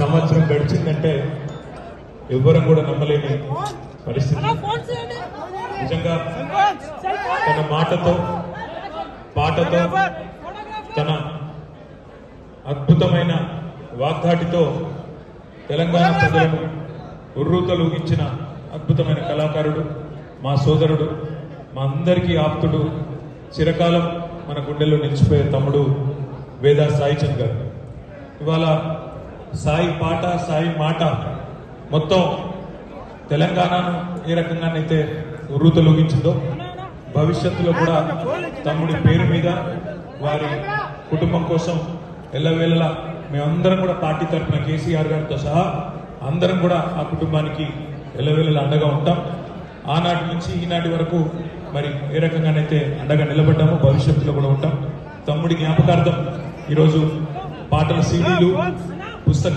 సంవత్సరం గడిచిందంటే ఎవ్వరం కూడా నమ్మలేని పరిస్థితి. నిజంగా తన మాటతో పాటతో తన అద్భుతమైన వాగ్దాటితో తెలంగాణ ప్రజలను ఉర్రూతలూగించిన అద్భుతమైన కళాకారుడు, మా సోదరుడు, మా అందరికీ ఆప్తుడు, చిరకాలం మన గుండెల్లో నిలిచిపోయే తమ్ముడు వేదా సాయిచంద్ గారు. ఇవాళ సాయి పాట సాయి మాట మొత్తం తెలంగాణను ఏ రకంగానైతే ఉర్రూతలూగించిందో భవిష్యత్తులో కూడా తమ్ముడి పేరు మీద వారి కుటుంబం కోసం ఎల్లవేళలా మేమందరం కూడా పార్టీ తరఫున కేసీఆర్ గారితో సహా అందరం కూడా ఆ కుటుంబానికి ఎల్లవేళలా అండగా ఉంటాం. ఆనాటి నుంచి ఈనాటి వరకు మరి ఏ రకంగానైతే అండగా నిలబడ్డామో భవిష్యత్తులో కూడా ఉంటాం. తమ్ముడి జ్ఞాపకార్థం ఈరోజు పాటల సీడీలు, పుస్తకాలు